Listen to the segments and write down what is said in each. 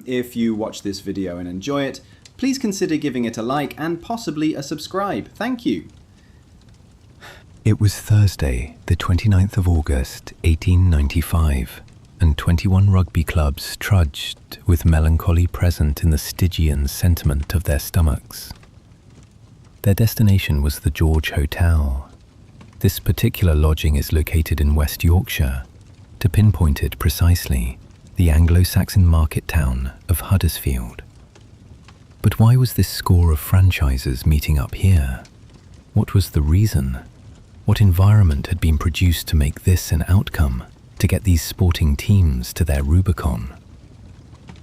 If you watch this video and enjoy it, please consider giving it a like and possibly a subscribe. Thank you. It was Thursday, the 29th of August, 1895, and 21 rugby clubs trudged with melancholy present in the Stygian sentiment of their stomachs. Their destination was the George Hotel. This particular lodging is located in West Yorkshire. To pinpoint it precisely, the Anglo-Saxon market town of Huddersfield. But why was this score of franchisers meeting up here? What was the reason? What environment had been produced to make this an outcome, to get these sporting teams to their Rubicon?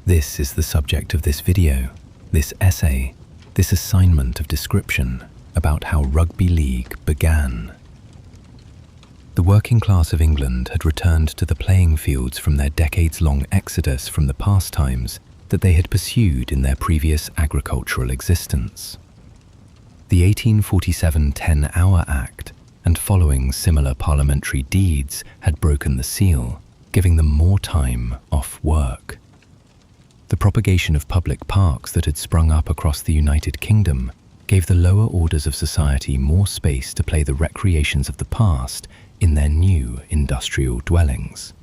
This is the subject of this video, this essay, this assignment of description about how Rugby League began. The working class of England had returned to the playing fields from their decades-long exodus from the pastimes that they had pursued in their previous agricultural existence. The 1847 10-Hour Act and following similar parliamentary deeds had broken the seal, giving them more time off work. The propagation of public parks that had sprung up across the United Kingdom gave the lower orders of society more space to play the recreations of the past in their new industrial dwellings.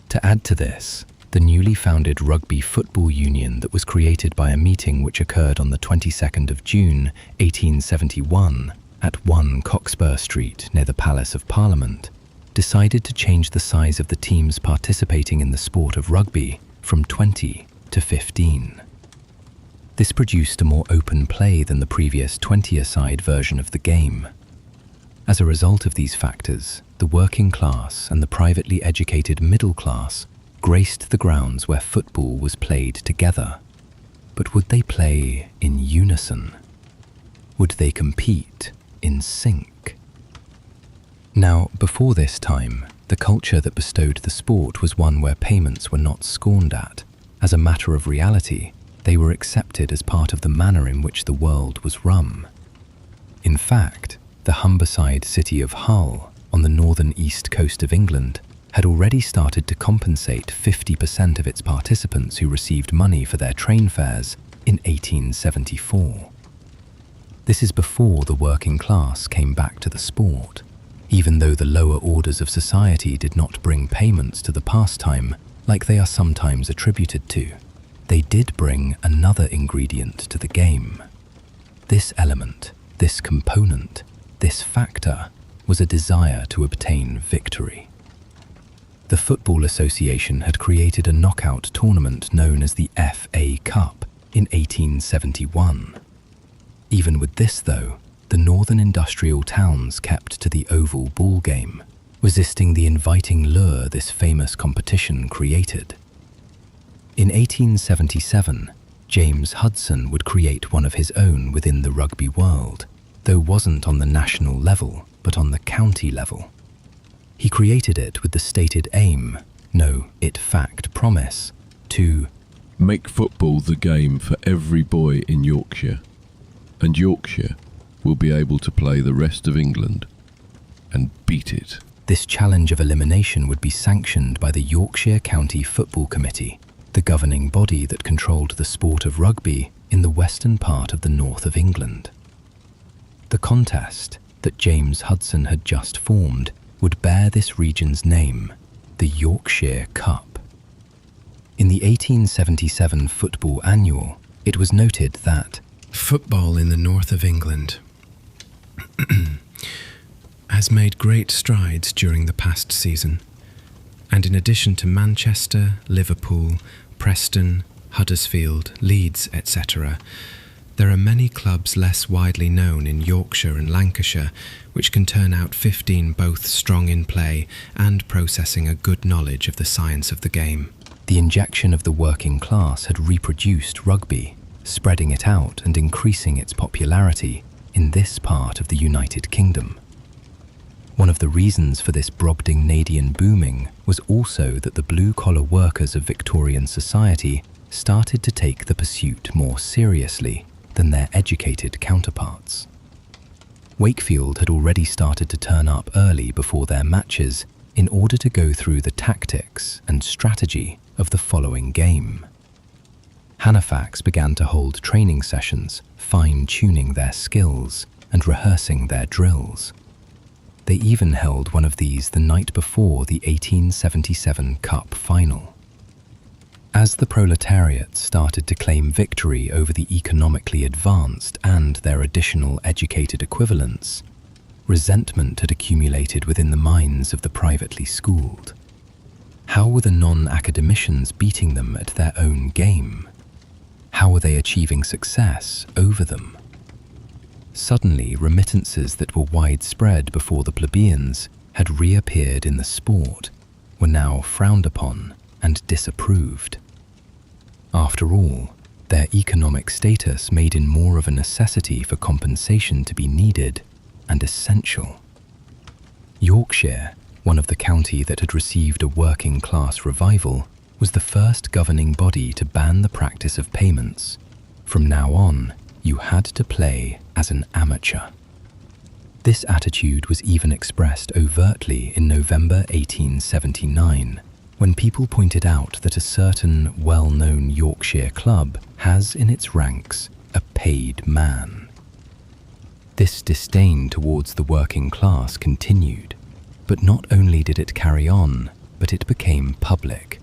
To add to this, the newly founded Rugby Football Union that was created by a meeting which occurred on the 22nd of June, 1871, at 1 Cockspur Street near the Palace of Parliament, decided to change the size of the teams participating in the sport of rugby from 20 to 15. This produced a more open play than the previous 20-a-side version of the game. As a result of these factors, the working class and the privately educated middle class graced the grounds where football was played together. But would they play in unison? Would they compete in sync? Now, before this time, the culture that bestowed the sport was one where payments were not scorned at. As a matter of reality, they were accepted as part of the manner in which the world was run. In fact, the Humberside city of Hull, on the northern east coast of England, had already started to compensate 50% of its participants who received money for their train fares in 1874. This is before the working class came back to the sport. Even though the lower orders of society did not bring payments to the pastime like they are sometimes attributed to, they did bring another ingredient to the game. This element, this component, this factor was a desire to obtain victory. The Football Association had created a knockout tournament known as the FA Cup in 1871. Even with this, though, the northern industrial towns kept to the oval ball game, resisting the inviting lure this famous competition created. In 1877, James Hudson would create one of his own within the rugby world, though wasn't on the national level, but on the county level. He created it with the stated aim, no, in fact promise, to make football the game for every boy in Yorkshire, and Yorkshire will be able to play the rest of England and beat it. This challenge of elimination would be sanctioned by the Yorkshire County Football Committee, the governing body that controlled the sport of rugby in the western part of the north of England. The contest that James Hudson had just formed would bear this region's name, the Yorkshire Cup. In the 1877 Football Annual, it was noted that football in the north of England has made great strides during the past season, and in addition to Manchester, Liverpool, Preston, Huddersfield, Leeds, etc., there are many clubs less widely known in Yorkshire and Lancashire which can turn out 15 both strong in play and possessing a good knowledge of the science of the game. The injection of the working class had reproduced rugby, spreading it out and increasing its popularity in this part of the United Kingdom. One of the reasons for this Brobdingnadian booming was also that the blue-collar workers of Victorian society started to take the pursuit more seriously than their educated counterparts. Wakefield had already started to turn up early before their matches in order to go through the tactics and strategy of the following game. Halifax began to hold training sessions, fine-tuning their skills and rehearsing their drills. They even held one of these the night before the 1877 Cup final. As the proletariat started to claim victory over the economically advanced and their additional educated equivalents, resentment had accumulated within the minds of the privately schooled. How were the non-academicians beating them at their own game? How were they achieving success over them? Suddenly, remittances that were widespread before the plebeians had reappeared in the sport, were now frowned upon and disapproved. After all, their economic status made it more of a necessity for compensation to be needed and essential. Yorkshire, one of the county that had received a working-class revival, was the first governing body to ban the practice of payments. From now on, you had to play as an amateur. This attitude was even expressed overtly in November 1879, when people pointed out that a certain well-known Yorkshire club has in its ranks a paid man. This disdain towards the working class continued, but not only did it carry on, but it became public.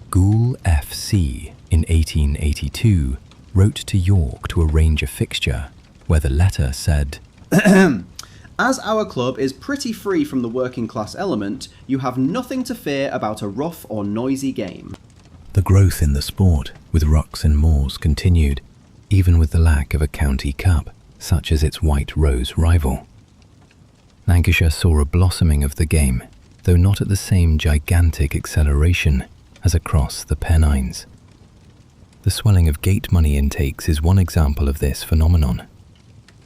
Goole FC in 1882 wrote to York to arrange a fixture, where the letter said, As our club is pretty free from the working class element, you have nothing to fear about a rough or noisy game. The growth in the sport with rucks and moors continued, even with the lack of a county cup, such as its White Rose rival. Lancashire saw a blossoming of the game, though not at the same gigantic acceleration as across the Pennines. The swelling of gate money intakes is one example of this phenomenon.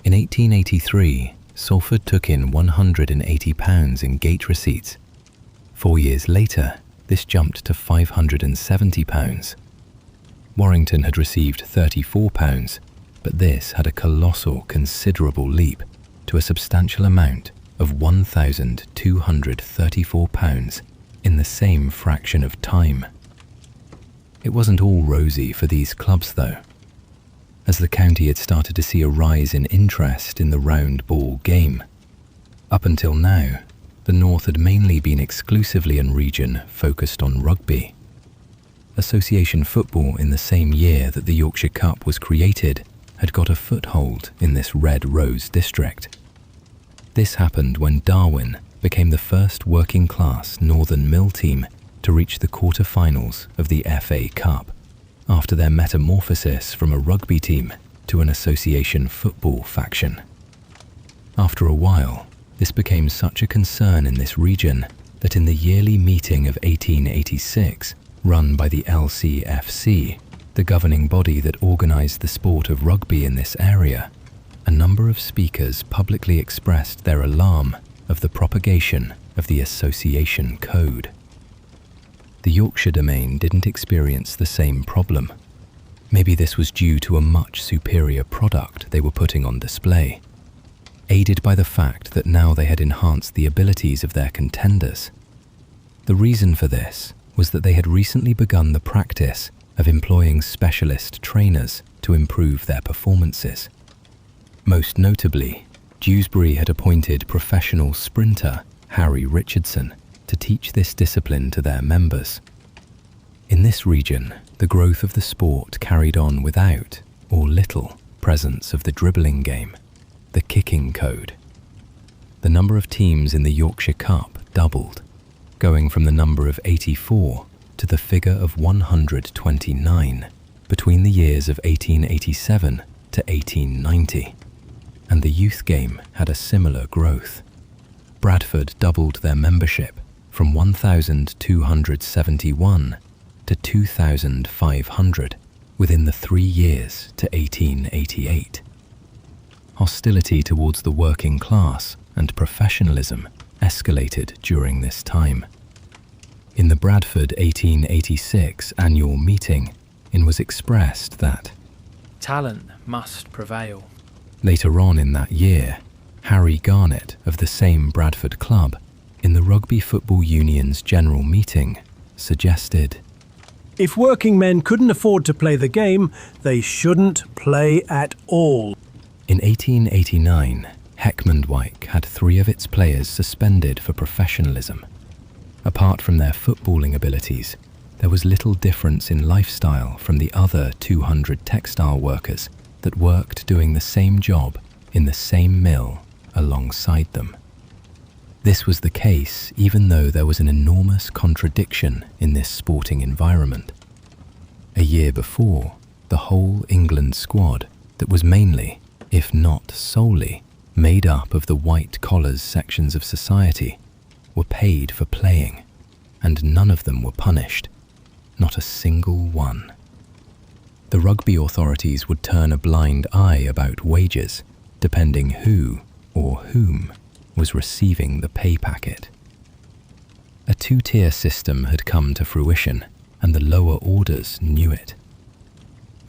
In 1883, Salford took in £180 in gate receipts. 4 years later, this jumped to £570. Warrington had received £34, but this had a colossal, considerable leap to a substantial amount of £1,234 in the same fraction of time. It wasn't all rosy for these clubs, though. As the county had started to see a rise in interest in the round ball game. Up until now, the North had mainly been exclusively in region focused on rugby. Association football in the same year that the Yorkshire Cup was created had got a foothold in this Red Rose district. This happened when Darwin became the first working-class Northern Mill team to reach the quarter-finals of the FA Cup, after their metamorphosis from a rugby team to an association football faction. After a while, this became such a concern in this region that in the yearly meeting of 1886, run by the LCFC, the governing body that organised the sport of rugby in this area, a number of speakers publicly expressed their alarm of the propagation of the association code. The Yorkshire domain didn't experience the same problem. Maybe this was due to a much superior product they were putting on display, aided by the fact that now they had enhanced the abilities of their contenders. The reason for this was that they had recently begun the practice of employing specialist trainers to improve their performances. Most notably, Dewsbury had appointed professional sprinter Harry Richardson to teach this discipline to their members. In this region, the growth of the sport carried on without, or little, presence of the dribbling game, the kicking code. The number of teams in the Yorkshire Cup doubled, going from the number of 84 to the figure of 129 between the years of 1887 to 1890, and the youth game had a similar growth. Bradford doubled their membership from 1,271 to 2,500 within the 3 years to 1888. Hostility towards the working class and professionalism escalated during this time. In the Bradford 1886 annual meeting, it was expressed that talent must prevail. Later on in that year, Harry Garnett of the same Bradford club, in the Rugby Football Union's general meeting, suggested, If working men couldn't afford to play the game, they shouldn't play at all. In 1889, Heckmondwike had 3 of its players suspended for professionalism. Apart from their footballing abilities, there was little difference in lifestyle from the other 200 textile workers that worked doing the same job in the same mill alongside them. This was the case even though there was an enormous contradiction in this sporting environment. A year before, the whole England squad that was mainly, if not solely, made up of the white collars sections of society were paid for playing, and none of them were punished, not a single one. The rugby authorities would turn a blind eye about wages, depending who or whom was receiving the pay packet. A 2-tier system had come to fruition, and the lower orders knew it.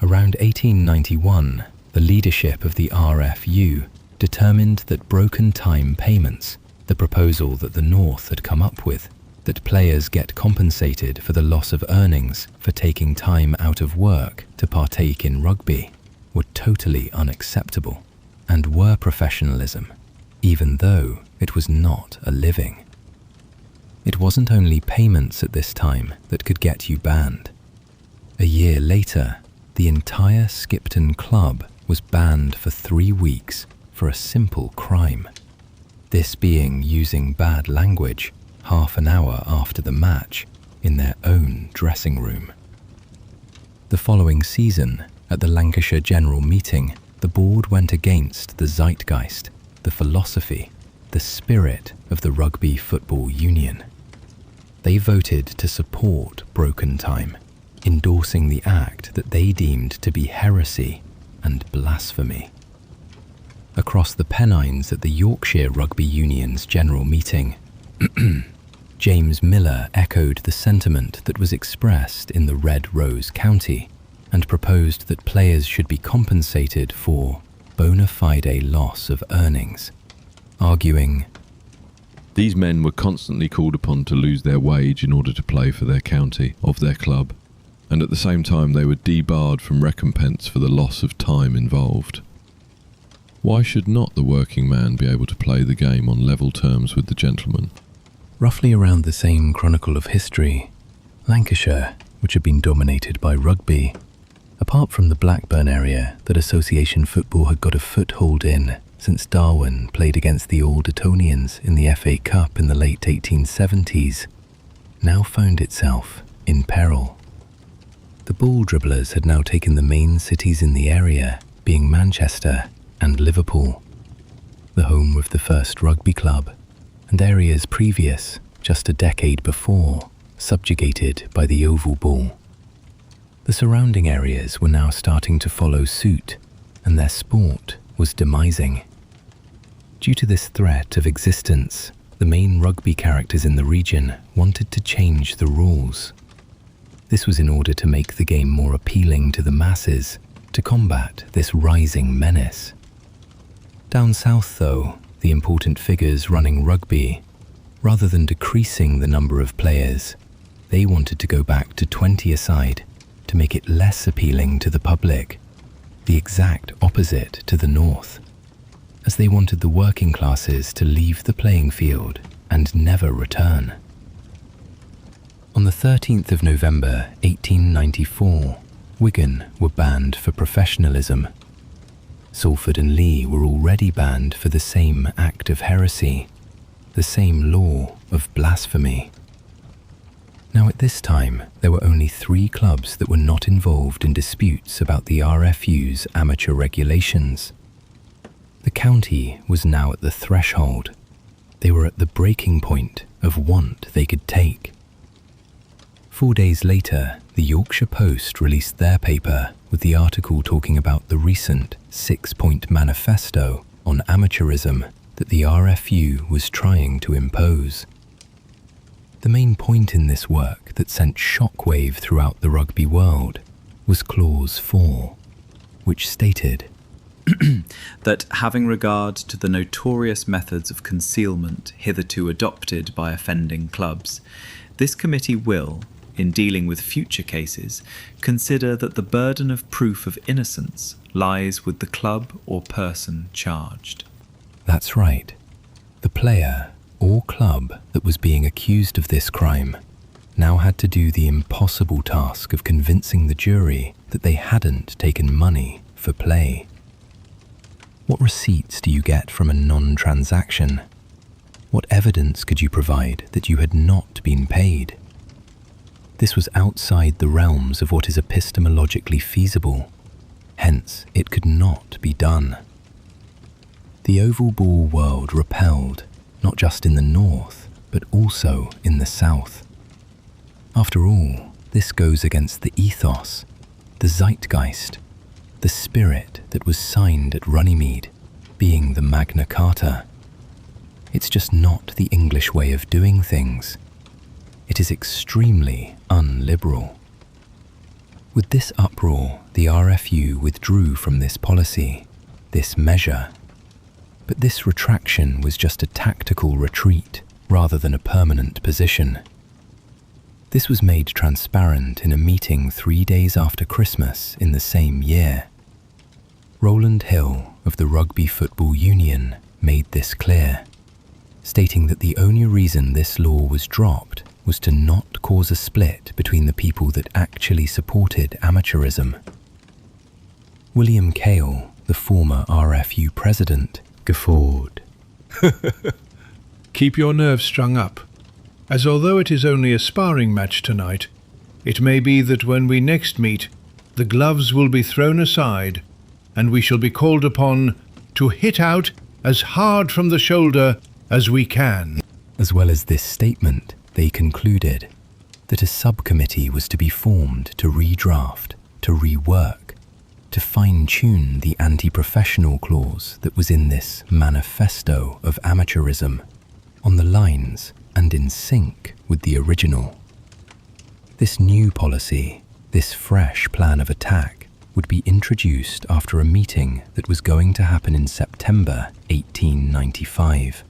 Around 1891, the leadership of the RFU determined that broken time payments, the proposal that the North had come up with, that players get compensated for the loss of earnings for taking time out of work to partake in rugby, were totally unacceptable and were professionalism, even though it was not a living. It wasn't only payments at this time that could get you banned. A year later, the entire Skipton club was banned for 3 weeks for a simple crime, this being using bad language half an hour after the match in their own dressing room. The following season, at the Lancashire General Meeting, the board went against the zeitgeist, the philosophy, the spirit of the Rugby Football Union. They voted to support broken time, endorsing the act that they deemed to be heresy and blasphemy. Across the Pennines at the Yorkshire Rugby Union's General Meeting, James Miller echoed the sentiment that was expressed in the Red Rose County and proposed that players should be compensated for bona fide loss of earnings, arguing, These men were constantly called upon to lose their wage in order to play for their county of their club, and at the same time they were debarred from recompense for the loss of time involved. Why should not the working man be able to play the game on level terms with the gentleman? roughly around the same chronicle of history, Lancashire, which had been dominated by rugby, apart from the Blackburn area that association football had got a foothold in since Darwin played against the Old Etonians in the FA Cup in the late 1870s, now found itself in peril. The ball dribblers had now taken the main cities in the area, being Manchester and Liverpool, the home of the first rugby club, and areas previous, just a decade before, subjugated by the oval ball. The surrounding areas were now starting to follow suit, and their sport was demising. Due to this threat of existence, the main rugby characters in the region wanted to change the rules. This was in order to make the game more appealing to the masses, to combat this rising menace. Down south, though, the important figures running rugby, rather than decreasing the number of players, they wanted to go back to 20-a-side to make it less appealing to the public, the exact opposite to the north, as they wanted the working classes to leave the playing field and never return. On the 13th of November 1894, Wigan were banned for professionalism. Salford and Lee were already banned for the same act of heresy, the same law of blasphemy. Now at this time, there were only 3 clubs that were not involved in disputes about the RFU's amateur regulations. The county was now at the threshold. They were at the breaking point of want they could take. 4 days later, the Yorkshire Post released their paper with the article talking about the recent 6-point manifesto on amateurism that the RFU was trying to impose. The main point in this work that sent shockwave throughout the rugby world was Clause 4, which stated that having regard to the notorious methods of concealment hitherto adopted by offending clubs, this committee will, in dealing with future cases, consider that the burden of proof of innocence lies with the club or person charged. That's right. The player or club that was being accused of this crime now had to do the impossible task of convincing the jury that they hadn't taken money for play. What receipts do you get from a non-transaction? What evidence could you provide that you had not been paid? This was outside the realms of what is epistemologically feasible, hence it could not be done. The oval ball world repelled, not just in the north, but also in the south. After all, this goes against the ethos, the zeitgeist, the spirit that was signed at Runnymede, being the Magna Carta. It's just not the English way of doing things. It is extremely unliberal. With this uproar, the RFU withdrew from this policy, this measure. But this retraction was just a tactical retreat rather than a permanent position. This was made transparent in a meeting 3 days after Christmas in the same year. Roland Hill of the Rugby Football Union made this clear, stating that the only reason this law was dropped was to not cause a split between the people that actually supported amateurism. William Cale, the former RFU president, guffawed. Keep your nerves strung up, as although it is only a sparring match tonight, it may be that when we next meet, the gloves will be thrown aside, and we shall be called upon to hit out as hard from the shoulder as we can. As well as this statement, they concluded that a subcommittee was to be formed to redraft, to rework, to fine-tune the anti-professional clause that was in this manifesto of amateurism, on the lines and in sync with the original. This new policy, this fresh plan of attack, would be introduced after a meeting that was going to happen in September 1895.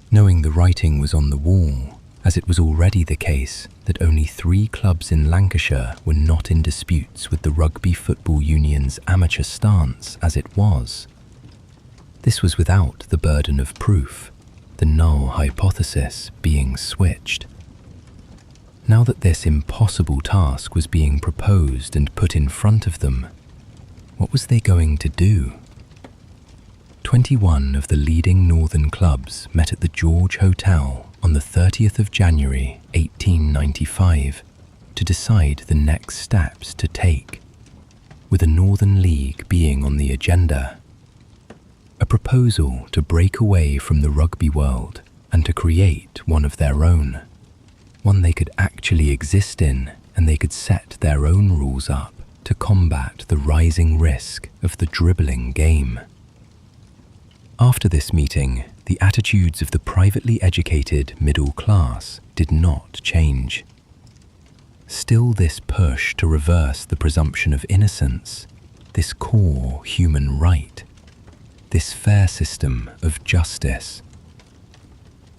Knowing the writing was on the wall, as it was already the case that only 3 clubs in Lancashire were not in disputes with the Rugby Football Union's amateur stance as it was. This was without the burden of proof, the null hypothesis being switched. Now that this impossible task was being proposed and put in front of them, what was they going to do? 21 of the leading northern clubs met at the George Hotel on the 30th of January 1895 to decide the next steps to take, with a Northern League being on the agenda. A proposal to break away from the rugby world and to create one of their own, one they could actually exist in, and they could set their own rules up to combat the rising risk of the dribbling game. After this meeting, the attitudes of the privately educated middle class did not change. Still this push to reverse the presumption of innocence, this core human right, this fair system of justice.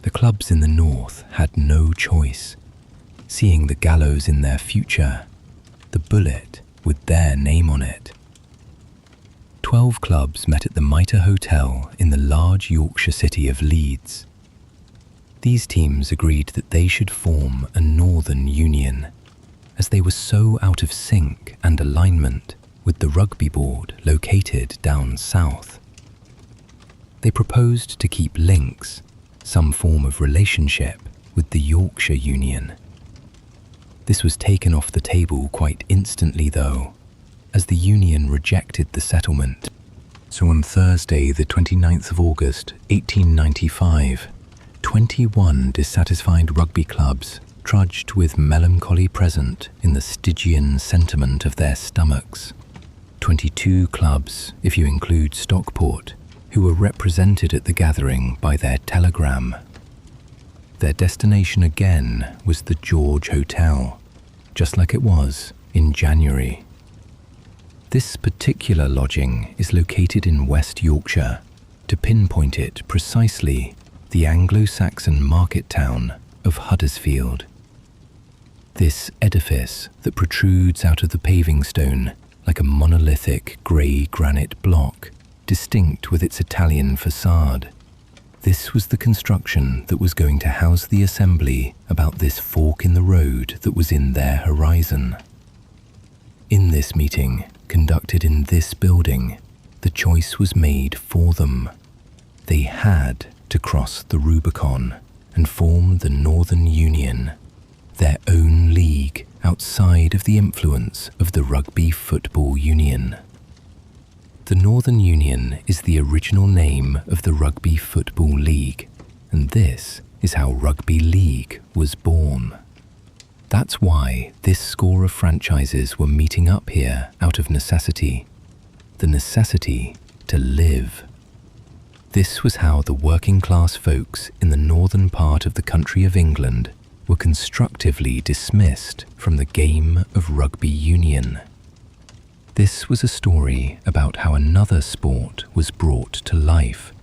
The clubs in the north had no choice, seeing the gallows in their future, the bullet with their name on it. 12 clubs met at the Mitre Hotel in the large Yorkshire city of Leeds. These teams agreed that they should form a Northern Union, as they were so out of sync and alignment with the rugby board located down south. They proposed to keep links, some form of relationship, with the Yorkshire Union. This was taken off the table quite instantly though, as the Union rejected the settlement. So on Thursday, the 29th of August, 1895, 21 dissatisfied rugby clubs trudged with melancholy present in the Stygian sentiment of their stomachs. 22 clubs, if you include Stockport, who were represented at the gathering by their telegram. Their destination again was the George Hotel, just like it was in January. This particular lodging is located in West Yorkshire. To pinpoint it precisely, the Anglo-Saxon market town of Huddersfield. This edifice that protrudes out of the paving stone like a monolithic grey granite block, distinct with its Italian facade. This was the construction that was going to house the assembly about this fork in the road that was in their horizon. In this meeting, conducted in this building, the choice was made for them. They had to cross the Rubicon and form the Northern Union, their own league outside of the influence of the Rugby Football Union. The Northern Union is the original name of the Rugby Football League, and this is how Rugby League was born. That's why this score of franchises were meeting up here out of necessity. The necessity to live. This was how the working class folks in the northern part of the country of England were constructively dismissed from the game of rugby union. This was a story about how another sport was brought to life,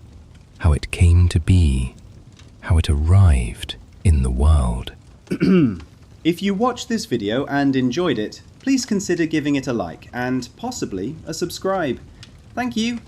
how it came to be, how it arrived in the world. If you watched this video and enjoyed it, please consider giving it a like and possibly a subscribe. Thank you.